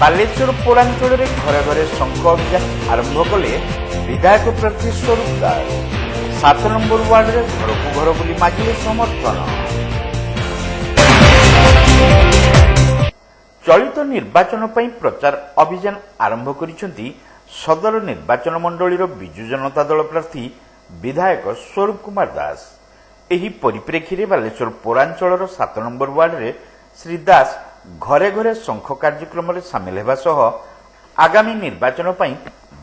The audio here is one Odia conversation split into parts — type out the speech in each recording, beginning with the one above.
ବାଲେଶ୍ୱର ପୌରାଞ୍ଚଳରେ ଘରେ ଘରେ ଶଙ୍ଖ ଅଭିଯାନ ଆରମ୍ଭ କଲେ ବିଧାୟକ ପ୍ରାର୍ଥୀ ସ୍ୱରୂପ ଦାସ। 7 ନମ୍ବର ୱାର୍ଡରେ ଘରକୁ ଘର ବୁଲି ମାଗିଲେ ସମର୍ଥନ। ଚଳିତ ନିର୍ବାଚନ ପାଇଁ ପ୍ରଚାର ଅଭିଯାନ ଆରମ୍ଭ କରିଛନ୍ତି ସଦର ନିର୍ବାଚନ ମଣ୍ଡଳୀର ବିଜୁ ଜନତା ଦଳ ପ୍ରାର୍ଥୀ ବିଧାୟକ ସ୍ୱରୂପ କୁମାର ଦାସ। ଏହି ପରିପ୍ରେକ୍ଷୀରେ ବାଲେଶ୍ୱର ପୌରାଞ୍ଚଳର 7 ନମ୍ବର ୱାର୍ଡରେ ଶ୍ରୀ ଦାସ ଘରେ ଘରେ ଶଙ୍ଖ କାର୍ଯ୍ୟକ୍ରମରେ ସାମିଲ ହେବା ସହ ଆଗାମୀ ନିର୍ବାଚନ ପାଇଁ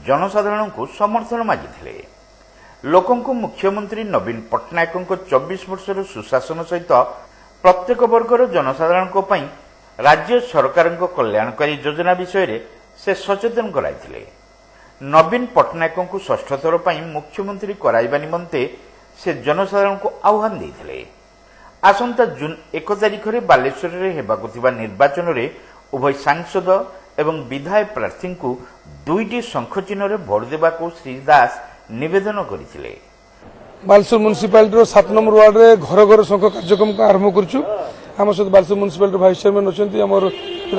ଜନସାଧାରଣଙ୍କୁ ସମର୍ଥନ ମାଗିଥିଲେ। ଲୋକଙ୍କୁ ମୁଖ୍ୟମନ୍ତ୍ରୀ ନବୀନ ପଟ୍ଟନାୟକଙ୍କ 24 ବର୍ଷର ସୁଶାସନ ସହିତ ପ୍ରତ୍ୟେକ ବର୍ଗର ଜନସାଧାରଣଙ୍କ ପାଇଁ ରାଜ୍ୟ ସରକାରଙ୍କ କଲ୍ୟାଣକାରୀ ଯୋଜନା ବିଷୟରେ ସେ ସଚେତନ କରାଇଥିଲେ। ନବୀନ ପଟ୍ଟନାୟକଙ୍କୁ ଷଷ୍ଠ ଥର ପାଇଁ ମୁଖ୍ୟମନ୍ତ୍ରୀ କରାଇବା ନିମନ୍ତେ ସେ ଜନସାଧାରଣଙ୍କୁ ଆହ୍ୱାନ ଦେଇଥିଲେ। ଆସନ୍ତା ଜୁନ 1 ତାରିଖରେ ବାଲେଶ୍ୱରରେ ହେବାକୁ ଥିବା ନିର୍ବାଚନରେ ଉଭୟ ସାଂସଦ ଏବଂ ବିଧାୟକ ପ୍ରାର୍ଥୀଙ୍କୁ 2ଟି ଶଙ୍ଖ ଚିହ୍ନରେ ଭୋଟ ଦେବାକୁ ଶ୍ରୀ ଦାସ ନିବେଦନ କରିଥିଲେ। ବାଲେଶ୍ୱର ମ୍ୟୁନିସିପାଲିଟିର 7 ନମ୍ବର ୱାର୍ଡରେ ଘର ଘର ଶଙ୍ଖ କାର୍ଯ୍ୟକ୍ରମ ଆରମ୍ଭ କରୁଛୁ। ଆମ ସହିତ ବାଲେଶ୍ୱର ମ୍ୟୁନିସିପାଲିଟି ଭାଇସ୍ ଚେୟାରମ୍ୟାନ୍ ଅଛନ୍ତି, ଆମର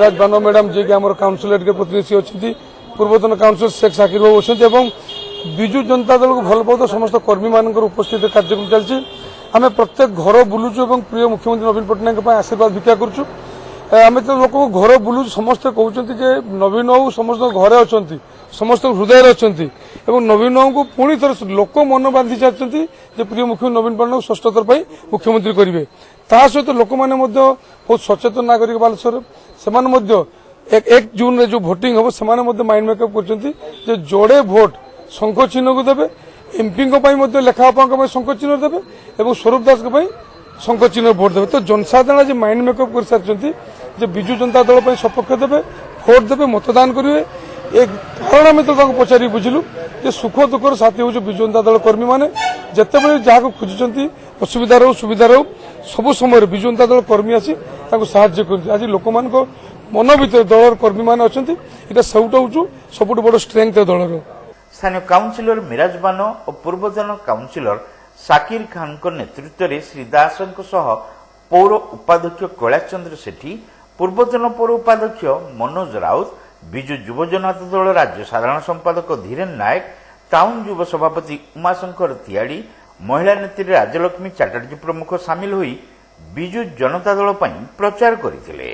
ରାଜ ବାନ ମ୍ୟାଡାମ ଯିଏକି ଆମର କାଉନସିଲର ପ୍ରତିନିଧି ଅଛନ୍ତି, ପୂର୍ବତନ କାଉନସିଲର ଶେଖ ସାକିର ବାବୁ ଅଛନ୍ତି ଏବଂ ବିଜୁ ଜନତା ଦଳକୁ ଭଲ ପାଉଥିବା ସମସ୍ତ କର୍ମୀମାନଙ୍କର ଉପସ୍ଥିତିରେ କାର୍ଯ୍ୟକ୍ରମ ଚାଲିଛି। ଆମେ ପ୍ରତ୍ୟେକ ଘର ବୁଲୁଛୁ ଏବଂ ପ୍ରିୟ ମୁଖ୍ୟମନ୍ତ୍ରୀ ନବୀନ ପଟ୍ଟନାୟକଙ୍କ ପାଇଁ ଆଶୀର୍ବାଦ ଭିକ୍ଷା କରୁଛୁ। ଆମେ ତ ଲୋକଙ୍କୁ ଘର ବୁଲୁଛୁ, ସମସ୍ତେ କହୁଛନ୍ତି ଯେ ନବୀନ ବାବୁ ସମସ୍ତଙ୍କ ଘରେ ଅଛନ୍ତି, ସମସ୍ତଙ୍କ ହୃଦୟରେ ଅଛନ୍ତି ଏବଂ ନବୀନ ବାବୁଙ୍କୁ ପୁଣି ଥରେ ଲୋକ ମନ ବାନ୍ଧି ସାରିଛନ୍ତି ଯେ ପ୍ରିୟ ମୁଖ୍ୟମନ୍ତ୍ରୀ ନବୀନ ପଟ୍ଟନାୟକ ଷଷ୍ଠ ଥର ପାଇଁ ମୁଖ୍ୟମନ୍ତ୍ରୀ କରିବେ। ତା ସହିତ ଲୋକମାନେ ମଧ୍ୟ ବହୁତ ସଚେତନ ନାଗରିକ ବାଲେଶ୍ୱର, ସେମାନେ ମଧ୍ୟ 1 ଜୁନରେ ଯୋଉ ଭୋଟିଂ ହେବ ସେମାନେ ମଧ୍ୟ ମାଇଣ୍ଡ ମେକଅପ୍ କରୁଛନ୍ତି ଯେ ଯୋଡ଼େ ଭୋଟ ଶଙ୍ଖ ଚିହ୍ନକୁ ଦେବେ, ଏମ୍ପିଙ୍କ ପାଇଁ ମଧ୍ୟ ଲେଖାବାପାଙ୍କ ପାଇଁ ଶଙ୍ଖ ଚିହ୍ନ ଦେବେ ଏବଂ ସ୍ୱରୂପ ଦାସଙ୍କ ପାଇଁ ଶଙ୍ଖ ଚିହ୍ନ ଭୋଟ ଦେବେ। ତ ଜନସାଧାରଣ ଆଜି ମାଇଣ୍ଡ ମେକଅପ୍ କରିସାରିଛନ୍ତି ଯେ ବିଜୁ ଜନତା ଦଳ ପାଇଁ ସପକ୍ଷ ଦେବେ, ଭୋଟ ଦେବେ, ମତଦାନ କରିବେ। ଏ କାରଣ ଆମେ ତ ତାଙ୍କୁ ପଚାରି ବୁଝିଲୁ ଯେ ସୁଖ ଦୁଃଖର ସାଥୀ ହେଉଛି ବିଜୁ ଜନତା ଦଳ କର୍ମୀମାନେ। ଯେତେବେଳେ ଯାହାକୁ ଖୋଜୁଛନ୍ତି ଅସୁବିଧା ହେଉ ସୁବିଧା ହେଉ ସବୁ ସମୟରେ ବିଜୁ ଜନତା ଦଳ କର୍ମୀ ଆସି ତାଙ୍କୁ ସାହାଯ୍ୟ କରନ୍ତି। ଆଜି ଲୋକମାନଙ୍କ ମନ ଭିତରେ ଦଳର କର୍ମୀମାନେ ଅଛନ୍ତି, ଏଇଟା ସବୁଠୁ ବଡ଼ ଷ୍ଟ୍ରେଙ୍ଗଥ ଦଳର। ସ୍ଥାନୀୟ କାଉନସିଲର ମିରାଜ ବାନ ଓ ପୂର୍ବତନ କାଉନସିଲର ସାକିର ଖାନଙ୍କ ନେତୃତ୍ୱରେ ଶ୍ରୀ ଦାସଙ୍କ ସହ ପୌର ଉପାଧ୍ୟକ୍ଷ କୈଳାସ ଚନ୍ଦ୍ର ସେଠୀ, ପୂର୍ବତନ ପୌର ଉପାଧ୍ୟକ୍ଷ ମନୋଜ ରାଉତ, ବିଜୁ ଯୁବ ଜନତା ଦଳ ରାଜ୍ୟ ସାଧାରଣ ସମ୍ପାଦକ ଧୀରେନ ନାୟକ, ଟାଉନ ଯୁବ ସଭାପତି ଉମାଶଙ୍କର ତିଆଡ଼ି, ମହିଳା ନେତ୍ରୀ ରାଜଲକ୍ଷ୍ମୀ ଚାଟାର୍ଜୀ ପ୍ରମୁଖ ସାମିଲ ହୋଇ ବିଜୁ ଜନତା ଦଳ ପାଇଁ ପ୍ରଚାର କରିଥିଲେ।